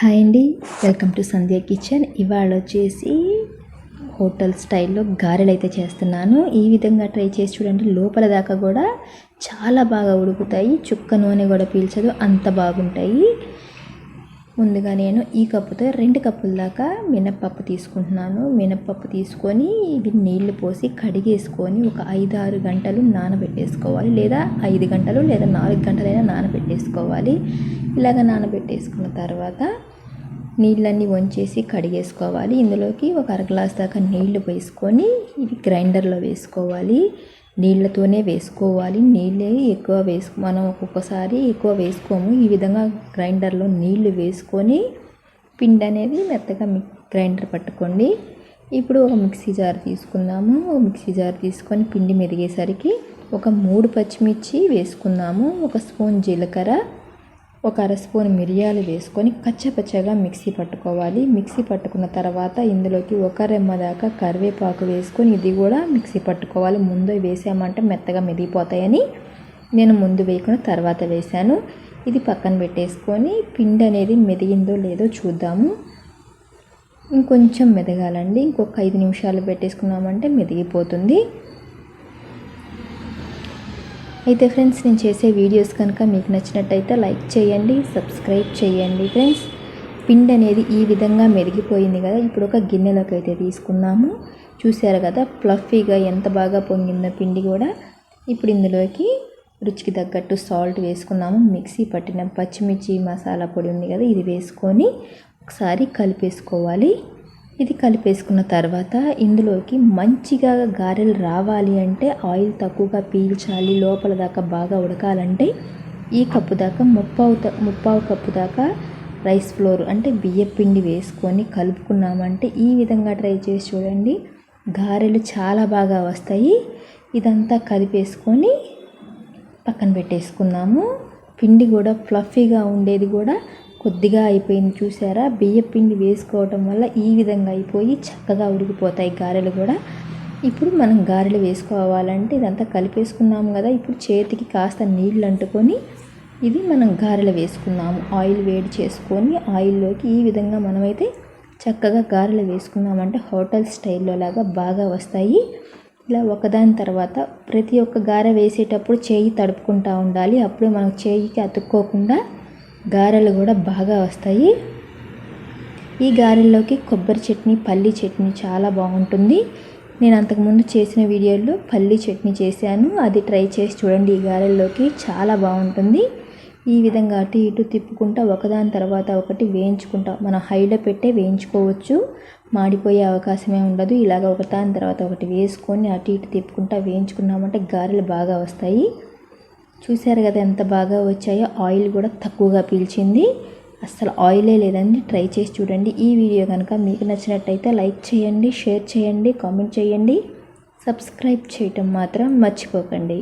Hi అండి, welcome to Sandhya kitchen. ఇవాళ వచ్చేసి హోటల్ స్టైల్లో గారెలు అయితే చేస్తున్నాను. ఈ విధంగా ట్రై చేసి చూడండి. లోపల దాకా కూడా చాలా బాగా ఉడుకుతాయి, చుక్క నూనె కూడా పీల్చదు, అంత బాగుంటాయి. ముందుగా నేను ఈ కప్పుతో 2 కప్పుల దాకా మినప్పప్పు తీసుకుంటున్నాను. మినప్పప్పు తీసుకొని ఇవి నీళ్లు పోసి కడిగేసుకొని ఒక 5-6 గంటలు నానబెట్టేసుకోవాలి, లేదా 5 గంటలు లేదా 4 గంటలైనా నానబెట్టేసుకోవాలి. ఇలాగ నానబెట్టేసుకున్న తర్వాత నీళ్ళన్నీ వంచేసి కడిగేసుకోవాలి. ఇందులోకి ఒక 1/2 గ్లాస్ దాకా నీళ్లు వేసుకొని ఇవి గ్రైండర్లో వేసుకోవాలి. నీళ్ళతోనే వేసుకోవాలి. నీళ్ళే ఎక్కువ మనం ఒక్కొక్కసారి ఎక్కువ వేసుకోము. ఈ విధంగా గ్రైండర్లో నీళ్లు వేసుకొని పిండి అనేది మెత్తగా గ్రైండర్ పట్టుకోండి. ఇప్పుడు ఒక మిక్సీ జార్ తీసుకుందాము. మిక్సీ జార్ తీసుకొని పిండి మెరిగేసరికి ఒక 3 పచ్చిమిర్చి వేసుకుందాము. 1 స్పూన్ జీలకర్ర, ఒక 1/2 స్పూన్ మిరియాలు వేసుకొని కచ్చపచ్చగా మిక్సీ పట్టుకోవాలి. మిక్సీ పట్టుకున్న తర్వాత ఇందులోకి 1 రెమ్మ దాకా కరివేపాకు వేసుకొని ఇది కూడా మిక్సీ పట్టుకోవాలి. ముందు వేసామంటే మెత్తగా మెదిగిపోతాయని నేను ముందు వేయకుండా తర్వాత వేశాను. ఇది పక్కన పెట్టేసుకొని పిండి అనేది మెదిగిందో లేదో చూద్దాము. ఇంకొంచెం మెదగాలండి. ఇంకొక 5 నిమిషాలు పెట్టేసుకున్నామంటే మెదిగిపోతుంది. అయితే ఫ్రెండ్స్, నేను చేసే వీడియోస్ కనుక మీకు నచ్చినట్టయితే లైక్ చేయండి, సబ్స్క్రైబ్ చేయండి. ఫ్రెండ్స్, పిండి అనేది ఈ విధంగా మెరిగిపోయింది కదా. ఇప్పుడు ఒక గిన్నెలోకి అయితే తీసుకున్నాము. చూసారు కదా ఫ్లఫీగా ఎంత బాగా పొంగిందో పిండి కూడా. ఇప్పుడు ఇందులోకి రుచికి తగ్గట్టు సాల్ట్ వేసుకున్నాము. మిక్సీ పట్టిన పచ్చిమిర్చి మసాలా పొడి ఉంది కదా, ఇది వేసుకొని ఒకసారి కలిపేసుకోవాలి. ఇది కలిపేసుకున్న తర్వాత ఇందులోకి మంచిగా గారెలు రావాలి అంటే ఆయిల్ తక్కువగా పీల్చాలి, లోపల దాకా బాగా ఉడకాలంటే ఈ కప్పు దాకా ముప్పావు కప్పు దాకా రైస్ ఫ్లోర్ అంటే బియ్యం పిండి వేసుకొని కలుపుకున్నామంటే ఈ విధంగా ట్రై చేసి చూడండి. గారెలు చాలా బాగా వస్తాయి. ఇదంతా కలిపేసుకొని పక్కన పెట్టేసుకున్నాము. పిండి కూడా ఫ్లఫీగా ఉండేది కూడా కొద్దిగా అయిపోయింది. చూసారా, బియ్యం పిండి వేసుకోవటం వల్ల ఈ విధంగా అయిపోయి చక్కగా ఉడికిపోతాయి గారెలు కూడా. ఇప్పుడు మనం గారెలు వేసుకోవాలంటే ఇదంతా కలిపేసుకున్నాము కదా. ఇప్పుడు చేతికి కాస్త నీళ్ళు అంటుకొని ఇది మనం గారెలు వేసుకున్నాము. ఆయిల్ వేడి చేసుకొని ఆయిల్లోకి ఈ విధంగా మనమైతే చక్కగా గారెలు వేసుకున్నామంటే హోటల్ స్టైల్లో లాగా బాగా వస్తాయి. ఇలా ఒకదాని తర్వాత ప్రతి ఒక్క గారె వేసేటప్పుడు చేయి తడుపుకుంటూ ఉండాలి. అప్పుడే మనకు చేయికి అతుక్కోకుండా గారెలు కూడా బాగా వస్తాయి. ఈ గారెల్లోకి కొబ్బరి చట్నీ, పల్లి చట్నీ చాలా బాగుంటుంది. నేను అంతకుముందు చేసిన వీడియోలో పల్లి చట్నీ చేశాను, అది ట్రై చేసి చూడండి. ఈ గారెల్లోకి చాలా బాగుంటుంది. ఈ విధంగా అటు ఇటు తిప్పుకుంటా ఒకదాని తర్వాత ఒకటి వేయించుకుంటా, మనం హైలో పెట్టే వేయించుకోవచ్చు, మాడిపోయే అవకాశమే ఉండదు. ఇలాగ ఒకదాని తర్వాత ఒకటి వేసుకొని అటు ఇటు తిప్పుకుంటా వేయించుకున్నామంటే గారెలు బాగా వస్తాయి. చూసారు కదా ఎంత బాగా వచ్చాయో. ఆయిల్ కూడా తక్కువగా పీల్చింది, అస్సలు ఆయిలే లేదండి. ట్రై చేసి చూడండి. ఈ వీడియో కనుక మీకు నచ్చినట్టయితే లైక్ చేయండి, షేర్ చేయండి, కామెంట్ చేయండి, సబ్స్క్రైబ్ చేయటం మాత్రం మర్చిపోకండి.